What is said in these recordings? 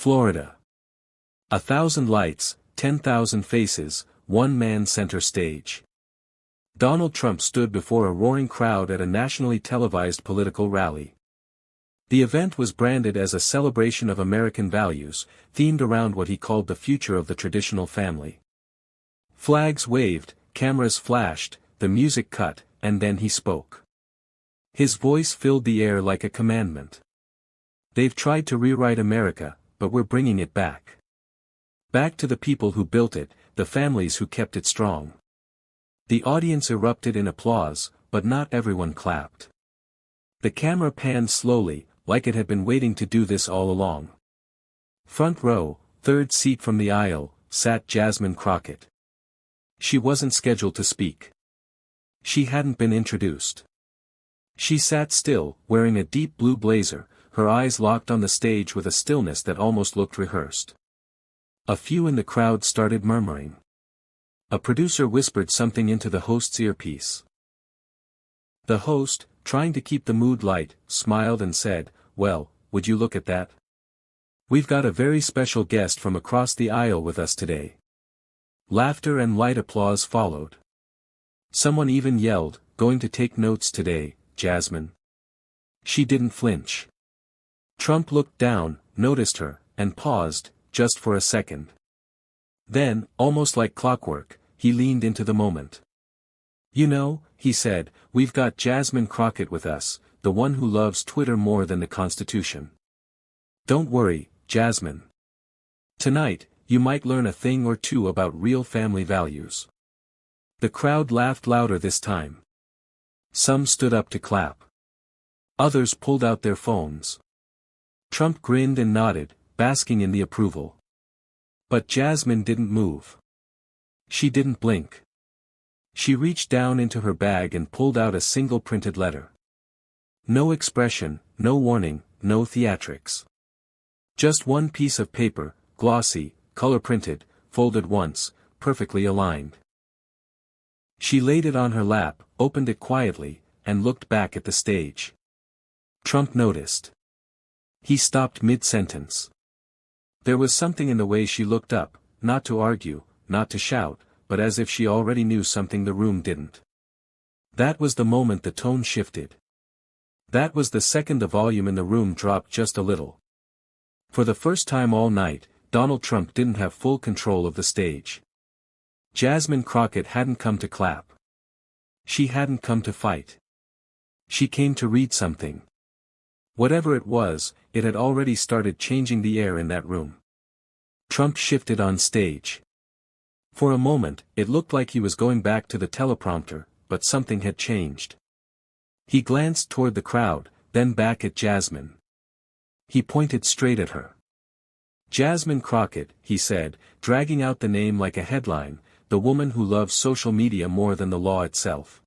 Florida. 1,000 lights, 10,000 faces, one man center stage. Donald Trump stood before a roaring crowd at a nationally televised political rally. The event was branded as a celebration of American values, themed around what he called the future of the traditional family. Flags waved, cameras flashed, the music cut, and then he spoke. His voice filled the air like a commandment. "They've tried to rewrite America, but we're bringing it back. Back to the people who built it, the families who kept it strong." The audience erupted in applause, but not everyone clapped. The camera panned slowly, like it had been waiting to do this all along. Front row, third seat from the aisle, sat Jasmine Crockett. She wasn't scheduled to speak. She hadn't been introduced. She sat still, wearing a deep blue blazer, her eyes locked on the stage with a stillness that almost looked rehearsed. A few in the crowd started murmuring. A producer whispered something into the host's earpiece. The host, trying to keep the mood light, smiled and said, "Well, would you look at that? We've got a very special guest from across the aisle with us today." Laughter and light applause followed. Someone even yelled, "Going to take notes today, Jasmine?" She didn't flinch. Trump looked down, noticed her, and paused, just for a second. Then, almost like clockwork, he leaned into the moment. "You know," he said, "we've got Jasmine Crockett with us, the one who loves Twitter more than the Constitution. Don't worry, Jasmine. Tonight, you might learn a thing or two about real family values." The crowd laughed louder this time. Some stood up to clap. Others pulled out their phones. Trump grinned and nodded, basking in the approval. But Jasmine didn't move. She didn't blink. She reached down into her bag and pulled out a single printed letter. No expression, no warning, no theatrics. Just one piece of paper, glossy, color-printed, folded once, perfectly aligned. She laid it on her lap, opened it quietly, and looked back at the stage. Trump noticed. He stopped mid-sentence. There was something in the way she looked up, not to argue, not to shout, but as if she already knew something the room didn't. That was the moment the tone shifted. That was the second the volume in the room dropped just a little. For the first time all night, Donald Trump didn't have full control of the stage. Jasmine Crockett hadn't come to clap. She hadn't come to fight. She came to read something. Whatever it was, it had already started changing the air in that room. Trump shifted on stage. For a moment, it looked like he was going back to the teleprompter, but something had changed. He glanced toward the crowd, then back at Jasmine. He pointed straight at her. "Jasmine Crockett," he said, dragging out the name like a headline, "the woman who loves social media more than the law itself."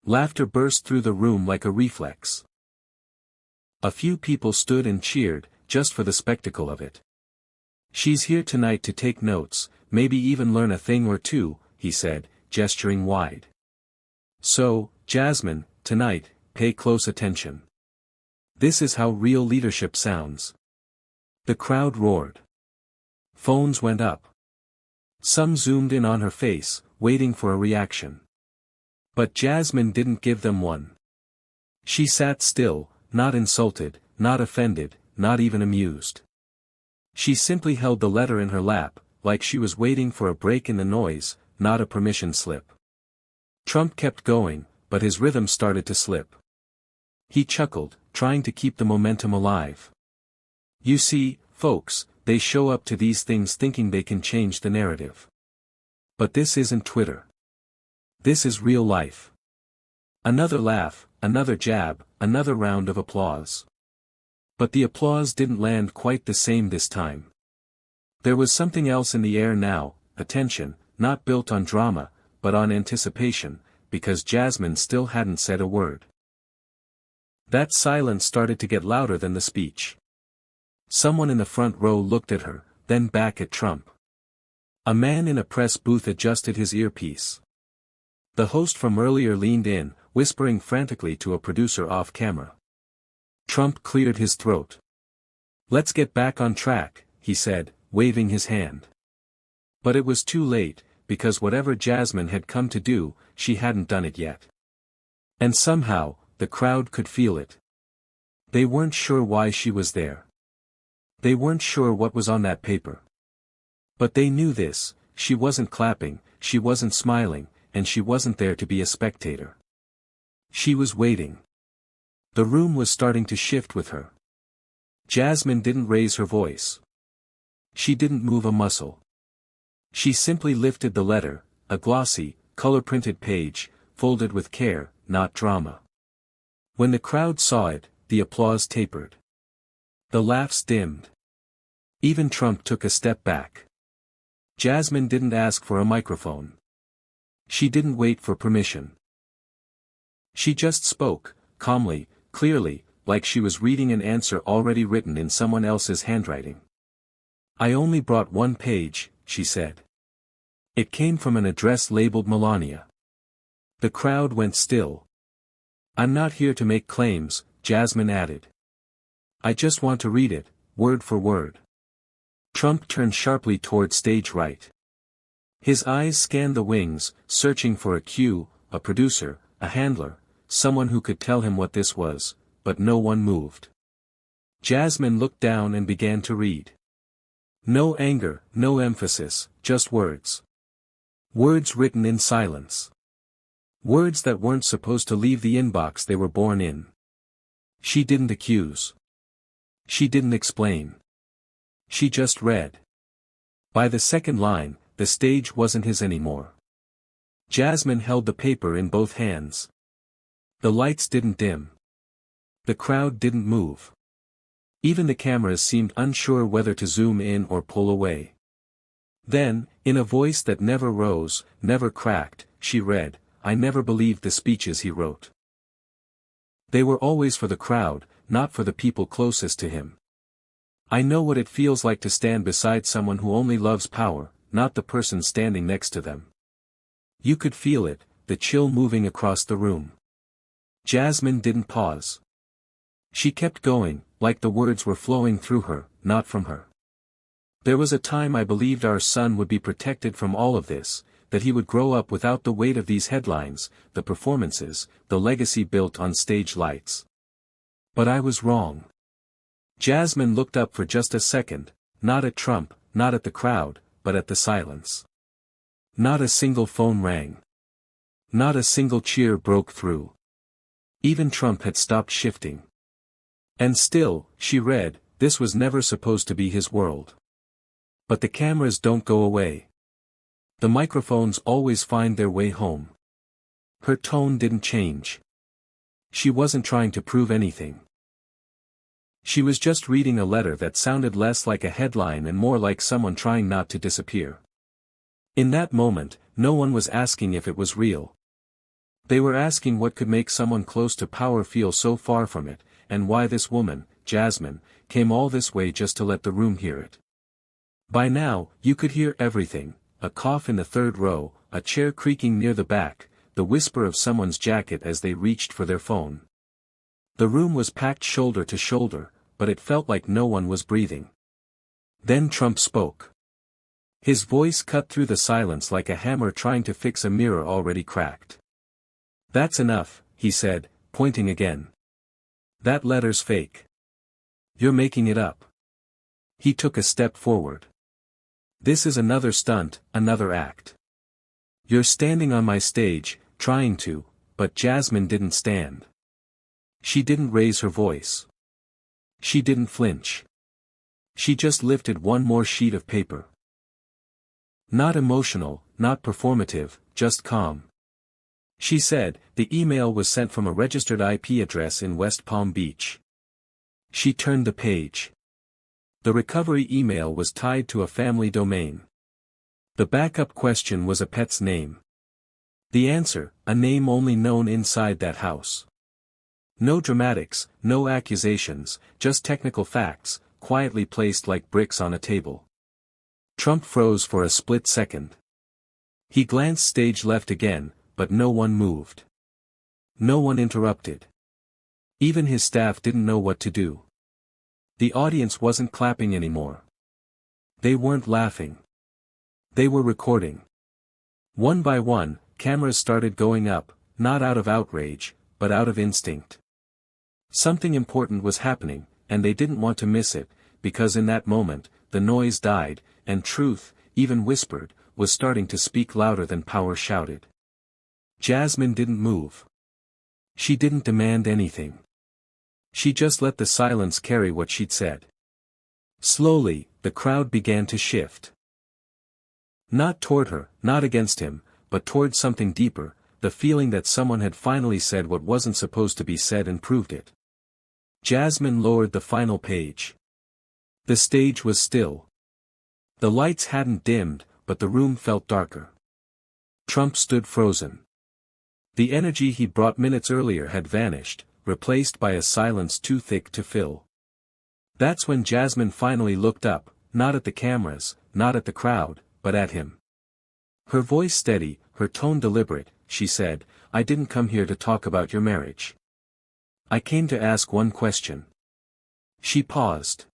Laughter burst through the room like a reflex. A few people stood and cheered, just for the spectacle of it. "She's here tonight to take notes, maybe even learn a thing or two," he said, gesturing wide. "So, Jasmine, tonight, pay close attention. This is how real leadership sounds." The crowd roared. Phones went up. Some zoomed in on her face, waiting for a reaction. But Jasmine didn't give them one. She sat still, not insulted, not offended, not even amused. She simply held the letter in her lap, like she was waiting for a break in the noise, not a permission slip. Trump kept going, but his rhythm started to slip. He chuckled, trying to keep the momentum alive. "You see, folks, they show up to these things thinking they can change the narrative. But this isn't Twitter. This is real life." Another laugh, another jab, another round of applause. But the applause didn't land quite the same this time. There was something else in the air now, attention, not built on drama, but on anticipation, because Jasmine still hadn't said a word. That silence started to get louder than the speech. Someone in the front row looked at her, then back at Trump. A man in a press booth adjusted his earpiece. The host from earlier leaned in, whispering frantically to a producer off camera. Trump cleared his throat. "Let's get back on track," he said, waving his hand. But it was too late, because whatever Jasmine had come to do, she hadn't done it yet. And somehow, the crowd could feel it. They weren't sure why she was there. They weren't sure what was on that paper. But they knew this: she wasn't clapping, she wasn't smiling, and she wasn't there to be a spectator. She was waiting. The room was starting to shift with her. Jasmine didn't raise her voice. She didn't move a muscle. She simply lifted the letter, a glossy, color-printed page, folded with care, not drama. When the crowd saw it, the applause tapered. The laughs dimmed. Even Trump took a step back. Jasmine didn't ask for a microphone. She didn't wait for permission. She just spoke, calmly, clearly, like she was reading an answer already written in someone else's handwriting. "I only brought one page," she said. It came from an address labeled Melania. The crowd went still. "I'm not here to make claims," Jasmine added. "I just want to read it, word for word." Trump turned sharply toward stage right. His eyes scanned the wings, searching for a cue, a producer, a handler, someone who could tell him what this was, but no one moved. Jasmine looked down and began to read. No anger, no emphasis, just words. Words written in silence. Words that weren't supposed to leave the inbox they were born in. She didn't accuse. She didn't explain. She just read. By the second line, the stage wasn't his anymore. Jasmine held the paper in both hands. The lights didn't dim. The crowd didn't move. Even the cameras seemed unsure whether to zoom in or pull away. Then, in a voice that never rose, never cracked, she read, "I never believed the speeches he wrote. They were always for the crowd, not for the people closest to him. I know what it feels like to stand beside someone who only loves power, not the person standing next to them." You could feel it, the chill moving across the room. Jasmine didn't pause. She kept going, like the words were flowing through her, not from her. "There was a time I believed our son would be protected from all of this, that he would grow up without the weight of these headlines, the performances, the legacy built on stage lights. But I was wrong." Jasmine looked up for just a second, not at Trump, not at the crowd, but at the silence. Not a single phone rang. Not a single cheer broke through. Even Trump had stopped shifting. And still, she read, this was never supposed to be his world. But the cameras don't go away. The microphones always find their way home. Her tone didn't change. She wasn't trying to prove anything. She was just reading a letter that sounded less like a headline and more like someone trying not to disappear. In that moment, no one was asking if it was real. They were asking what could make someone close to power feel so far from it, and why this woman, Jasmine, came all this way just to let the room hear it. By now, you could hear everything: a cough in the third row, a chair creaking near the back, the whisper of someone's jacket as they reached for their phone. The room was packed shoulder to shoulder, but it felt like no one was breathing. Then Trump spoke. His voice cut through the silence like a hammer trying to fix a mirror already cracked. "That's enough," he said, pointing again. "That letter's fake. You're making it up." He took a step forward. "This is another stunt, another act. You're standing on my stage, trying to," but Jasmine didn't stand. She didn't raise her voice. She didn't flinch. She just lifted one more sheet of paper. Not emotional, not performative, just calm. She said, the email was sent from a registered IP address in West Palm Beach. She turned the page. The recovery email was tied to a family domain. The backup question was a pet's name. The answer, a name only known inside that house. No dramatics, no accusations, just technical facts, quietly placed like bricks on a table. Trump froze for a split second. He glanced stage left again, but no one moved. No one interrupted. Even his staff didn't know what to do. The audience wasn't clapping anymore. They weren't laughing. They were recording. One by one, cameras started going up, not out of outrage, but out of instinct. Something important was happening, and they didn't want to miss it, because in that moment, the noise died, and truth, even whispered, was starting to speak louder than power shouted. Jasmine didn't move. She didn't demand anything. She just let the silence carry what she'd said. Slowly, the crowd began to shift. Not toward her, not against him, but toward something deeper, the feeling that someone had finally said what wasn't supposed to be said and proved it. Jasmine lowered the final page. The stage was still. The lights hadn't dimmed, but the room felt darker. Trump stood frozen. The energy he'd brought minutes earlier had vanished, replaced by a silence too thick to fill. That's when Jasmine finally looked up, not at the cameras, not at the crowd, but at him. Her voice steady, her tone deliberate, she said, "I didn't come here to talk about your marriage. I came to ask one question." She paused.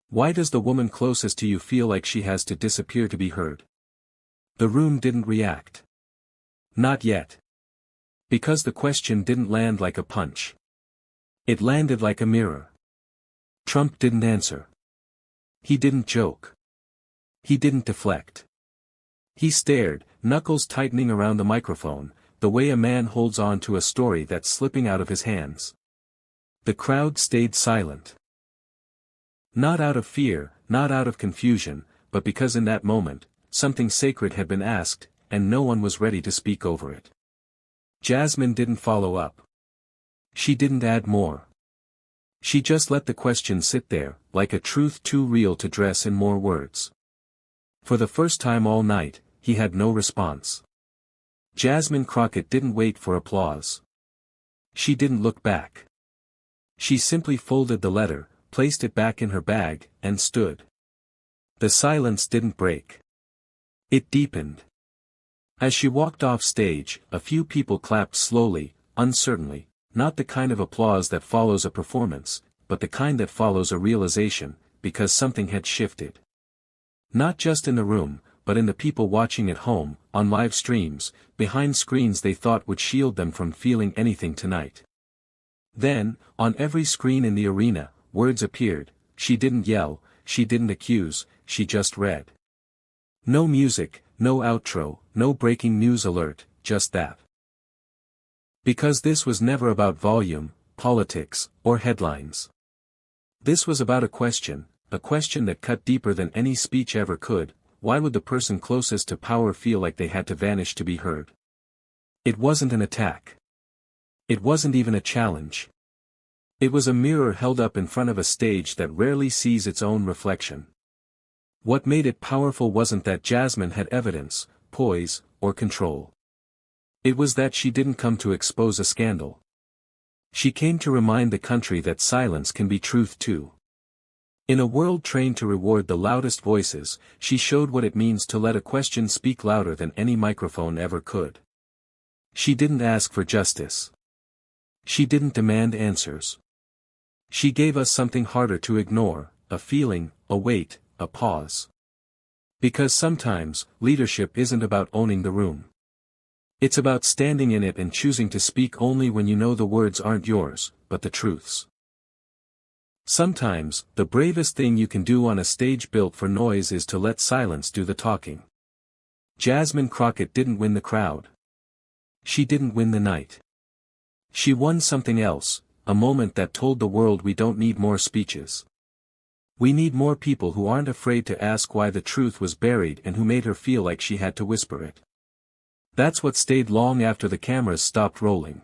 "Why does the woman closest to you feel like she has to disappear to be heard?" The room didn't react. Not yet. Because the question didn't land like a punch. It landed like a mirror. Trump didn't answer. He didn't joke. He didn't deflect. He stared, knuckles tightening around the microphone, the way a man holds on to a story that's slipping out of his hands. The crowd stayed silent. Not out of fear, not out of confusion, but because in that moment, something sacred had been asked, and no one was ready to speak over it. Jasmine didn't follow up. She didn't add more. She just let the question sit there, like a truth too real to dress in more words. For the first time all night, he had no response. Jasmine Crockett didn't wait for applause. She didn't look back. She simply folded the letter, placed it back in her bag, and stood. The silence didn't break. It deepened. As she walked off stage, a few people clapped slowly, uncertainly, not the kind of applause that follows a performance, but the kind that follows a realization, because something had shifted. Not just in the room, but in the people watching at home, on live streams, behind screens they thought would shield them from feeling anything tonight. Then, on every screen in the arena, words appeared. She didn't yell, she didn't accuse, she just read. No music, no outro, no breaking news alert, just that. Because this was never about volume, politics, or headlines. This was about a question that cut deeper than any speech ever could. Why would the person closest to power feel like they had to vanish to be heard? It wasn't an attack. It wasn't even a challenge. It was a mirror held up in front of a stage that rarely sees its own reflection. What made it powerful wasn't that Jasmine had evidence, poise, or control. It was that she didn't come to expose a scandal. She came to remind the country that silence can be truth too. In a world trained to reward the loudest voices, she showed what it means to let a question speak louder than any microphone ever could. She didn't ask for justice. She didn't demand answers. She gave us something harder to ignore, a feeling, a weight, a pause. Because sometimes, leadership isn't about owning the room. It's about standing in it and choosing to speak only when you know the words aren't yours, but the truth's. Sometimes, the bravest thing you can do on a stage built for noise is to let silence do the talking. Jasmine Crockett didn't win the crowd. She didn't win the night. She won something else, a moment that told the world we don't need more speeches. We need more people who aren't afraid to ask why the truth was buried and who made her feel like she had to whisper it. That's what stayed long after the cameras stopped rolling.